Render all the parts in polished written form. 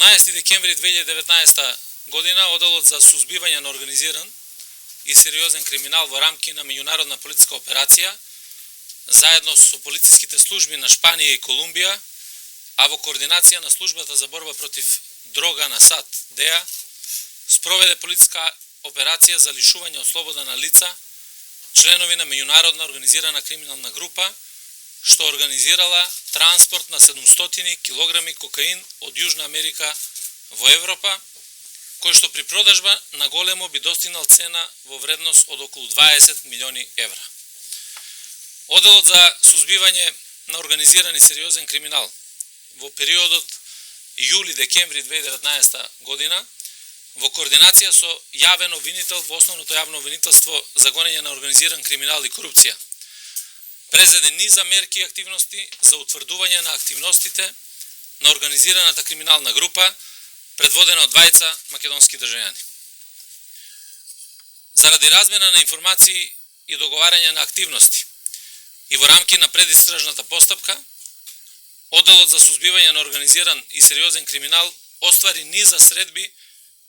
18 декември 2019 година Оделот за сузбивање на организиран и сериозен криминал во рамки на меѓународна полициска операција, заедно со полициските служби на Шпанија и Колумбија, а во координација на службата за борба против дрога на САД ДЕА, спроведе полициска операција за лишување од слобода на лица, членови на меѓународна организирана криминална група, што организирала транспорт на 700 килограми кокаин од Јужна Америка во Европа, кој што при продажба на големо би достигнал цена во вредност од околу 20 милиони евра. Оделот за сузбивање на организиран и сериозен криминал во периодот јули-декември 2019 година, во координација со јавен обвинител во основното јавно обвинителство за гонење на организиран криминал и корупција, презеде низа мерки и активности за утврдување на активностите на организираната криминална група, предводена од двајца македонски државјани. Заради размена на информации и договарање на активности и во рамки на предистражната постапка, Оделот за сузбивање на организиран и сериозен криминал оствари низа средби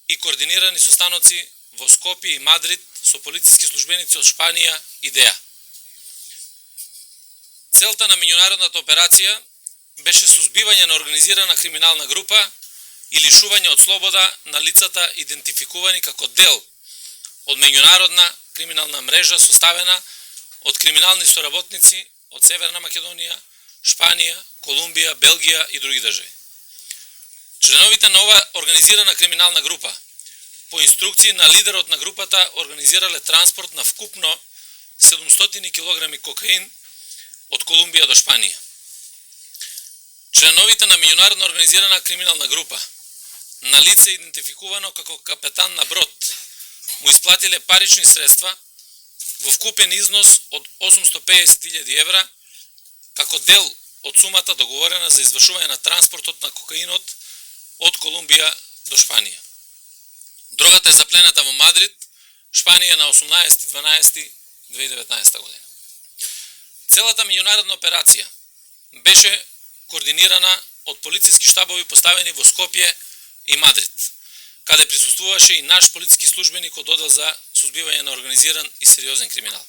и координирани состаноци во Скопје и Мадрид со полициски службеници од Шпанија и ДЕА. Целта на меѓународната операција беше сузбивање на организирана криминална група и лишување од слобода на лицата идентификувани како дел од меѓународна криминална мрежа составена од криминални соработници од Северна Македонија, Шпанија, Колумбија, Белгија и други држави. Членовите на ова организирана криминална група по инструкции на лидерот на групата организирале транспорт на вкупно 700 килограми кокаин од Колумбија до Шпанија. Членовите на меѓународна организирана криминална група на лице идентификувано како капетан на брод му исплатиле парични средства во вкупен износ од 850.000 евра како дел од сумата договорена за извршување на транспортот на кокаинот од Колумбија до Шпанија. Дрогата е заплената во Мадрид, Шпанија на 18.12.2019 година. Целата меѓународна операција беше координирана од полициски штабови поставени во Скопје и Мадрид, каде присуствуваше и наш полициски службеник од оддел за сузбивање на организиран и сериозен криминал.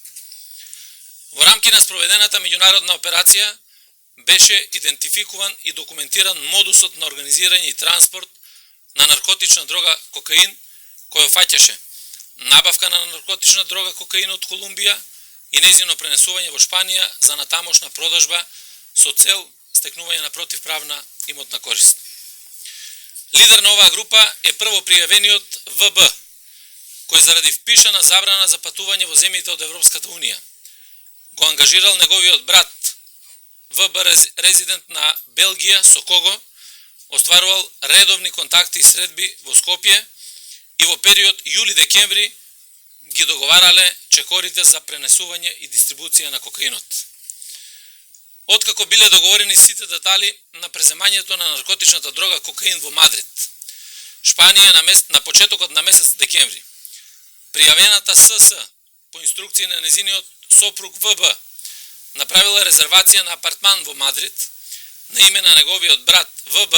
Во рамки на спроведената меѓународна операција беше идентификуван и документиран модусот на организирање и транспорт на наркотична дрога кокаин, кој фаќаше набавка на наркотична дрога кокаин од Колумбија и нејзино пренесување во Шпанија за натамошна продажба со цел стекнување на противправна имотна корист. Лидер на оваа група е прво пријавениот ВБ, кој заради впишана забрана за патување во земјите од Европската Унија го ангажирал неговиот брат, ВБ резидент на Белгија, со кого остварувал редовни контакти и средби во Скопје и во период јули-декември ги договарале чекорите за пренесување и дистрибуција на кокаинот. Откако биле договорени сите детали на преземањето на наркотичната дрога кокаин во Мадрид, Шпанија на почетокот на месец декември, пријавената СС по инструкции на незиниот сопруг ВБ направила резервација на апартман во Мадрид на име на неговиот брат ВБ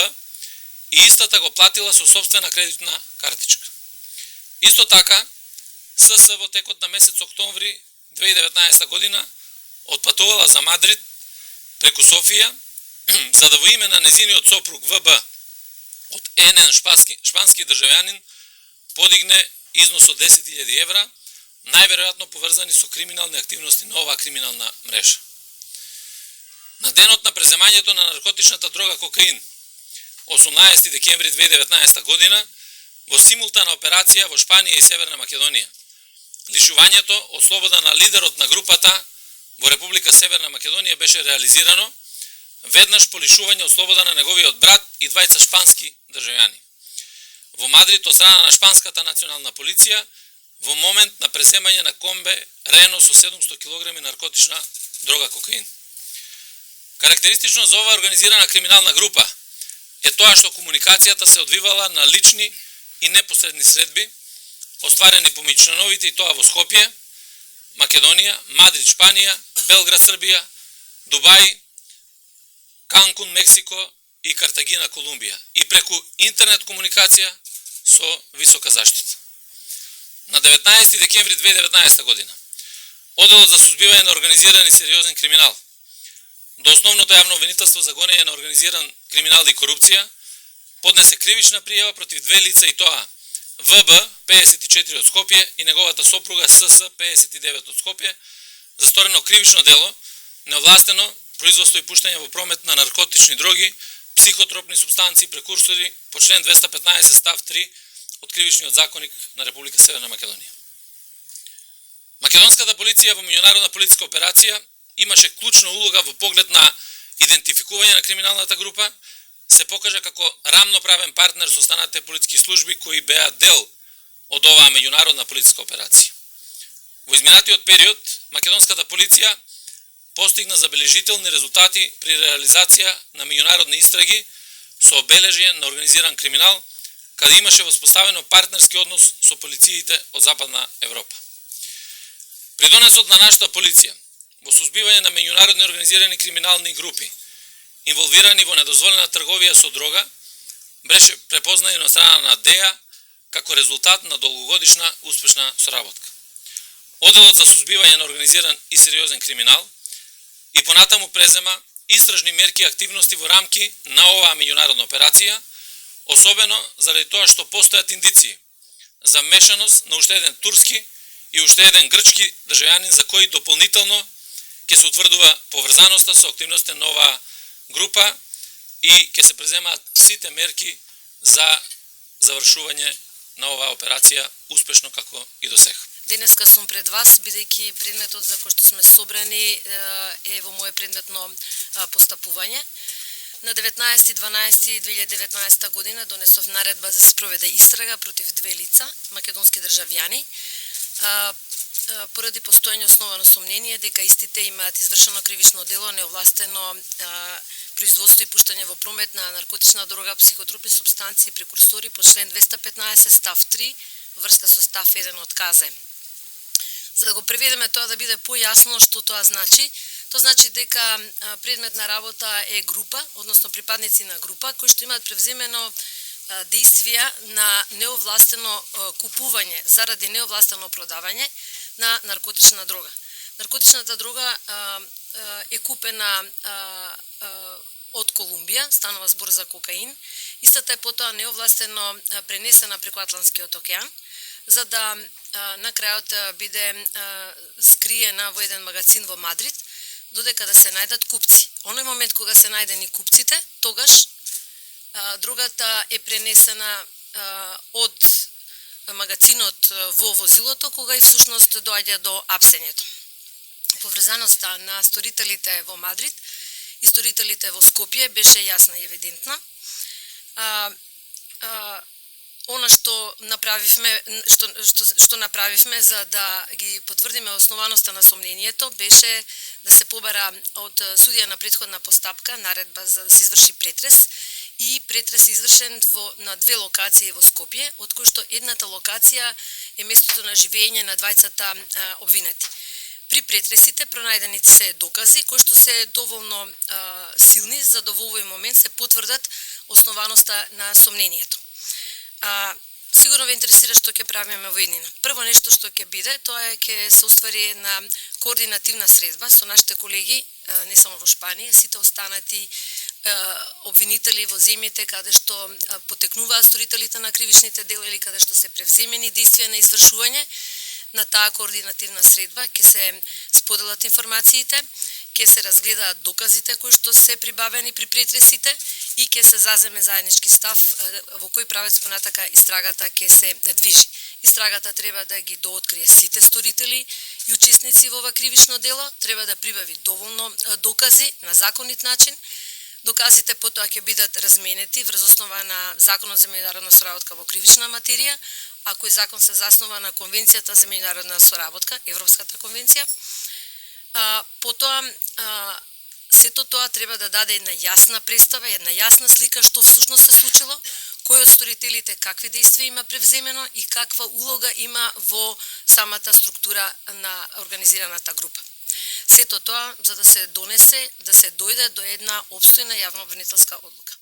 и истата го платила со сопствена кредитна картичка. Исто така, СС во текот на месец октомври 2019 година отпатувала за Мадрид преку Софија, за да во име на незиниот сопруг ВБ од НН шпански државјанин подигне износ од 10.000 евра, најверојатно поврзани со криминални активности на оваа криминална мрежа. На денот на преземањето на наркотичната дрога кокаин, 18 декември 2019 година, во симултана операција во Шпанија и Северна Македонија, лишувањето од слобода на лидерот на групата во Република Северна Македонија беше реализирано, веднаш по лишување од слобода на неговиот брат и двајца шпански државјани. Во Мадрид од страна на шпанската национална полиција, во момент на преземање на комбе Рено со 700 кг наркотична дрога кокаин. Карактеристично за оваа организирана криминална група е тоа што комуникацијата се одвивала на лични и непосредни средби, остварени помеѓу членовите и тоа во Скопје, Македонија, Мадрид, Шпанија, Белград, Србија, Дубај, Канкун, Мексико и Картагина, Колумбија, и преку интернет комуникација со висока заштита. На 19 декември 2019 година, Оделот за сузбивање на организиран и сериозен криминал до Основното јавно обвинителство за гонење на организиран криминал и корупција поднесе кривична пријава против две лица, и тоа ВБ, 54 од Скопје, и неговата сопруга СС, 59 од Скопје, за сторено кривично дело, неовластено производство и пуштање во промет на наркотични дроги, психотропни супстанции, прекурсори по член 215 став 3 од Кривичниот законник на Република Северна Македонија. Македонската полиција во меѓународна полициска операција имаше клучна улога во поглед на идентификување на криминалната група, се покажа како рамноправен партнер со останатите полициски служби кои беа дел од оваа меѓународна полициска операција. Во изминатиот период, македонската полиција постигна забележителни резултати при реализација на меѓународни истраги со обележје на организиран криминал, каде имаше воспоставено партнерски однос со полициите од Западна Европа. Придонесот на нашата полиција во сузбивање на меѓународни организирани криминални групи инволвирани во недозволена трговија со дрога беше препознаен од страна на ДЕА како резултат на долгогодишна успешна соработка. Оделот за сузбивање на организиран и сериозен криминал и понатаму презема истражни мерки и активности во рамки на оваа меѓународна операција, особено заради тоа што постојат индиции за мешаност на уште еден турски и уште еден грчки државјанин за кои дополнително ќе се утврдува поврзаноста со активностите на оваа група и ќе се преземаат сите мерки за завршување на оваа операција успешно како и до сега. Денеска сум пред вас, бидејќи предметот за кој што сме собрани е во моје предметно постапување. На 19.12.2019 година донесов наредба да се спроведе истрага против две лица, македонски државјани, поради постоење основано сомнение дека истите имаат извршено кривично дело, неовластено производство и пуштање во промет на наркотична дрога, психотропни супстанции, прекурсори по член 215 став 3 во врска со став 1 од КЗ. За да го преведеме тоа да биде појасно што тоа значи, тоа значи дека предмет на работа е група, односно припадници на група кои што имаат превземено действија на неовластено купување заради неовластено продавање на наркотична дрога. Наркотичната дрога е купена од Колумбија, станува збор за кокаин. Истата е потоа неовластено пренесена преку Атлантскиот океан, за да на крајот биде скриена во еден магазин во Мадрид, додека да се најдат купци. Оној момент кога се најдени купците, тогаш дрогата е пренесена од магазинот во возилото, кога и всушност доаѓа до апсењето. Поврзаноста на сторителите во Мадрид и сторителите во Скопје беше јасна и евидентна. Она што направивме, што направивме за да ги потврдиме основаноста на сомнението беше да се побара од судија на претходна постапка наредба за да се изврши претрес, и претрес извршен на две локации во Скопје, од кои што едната локација е местото на живење на двајцата обвинети. При претресите пронајдени се докази кои што се доволно силни за да во овој момент се потврдат основаноста на сомнението. Сигурно ве интересира што ќе правиме во иднина. Прво нешто што ќе биде, тоа е ќе се уствари една координативна средба со нашите колеги, не само во Шпанија, сите останати обвинители во земјите каде што потекнуваат сторителите на кривичните дела или каде што се превземени действија на извршување. На таа координативна средба ќе се споделат информациите, ќе се разгледаат доказите кои што се прибавени при претресите и ќе се заземе заеднички став во кој правец понатака истрагата ќе се движи. Истрагата треба да ги дооткрие сите сторители и учесници во ова кривично дело, треба да прибави доволно докази на законит начин. Доказите потоа ќе бидат разменети врз основа на Законот за меѓународна соработка во кривична материја, а кој закон се заснова на Конвенцијата за меѓународна соработка, Европската конвенција. Потоа, сето тоа треба да даде една јасна представа, една јасна слика што всушност се случило, кој од сторителите какви действија има превземено и каква улога има во самата структура на организираната група. Сето тоа за да се донесе, да се дојде до една опстојна јавно обвинителска одлука.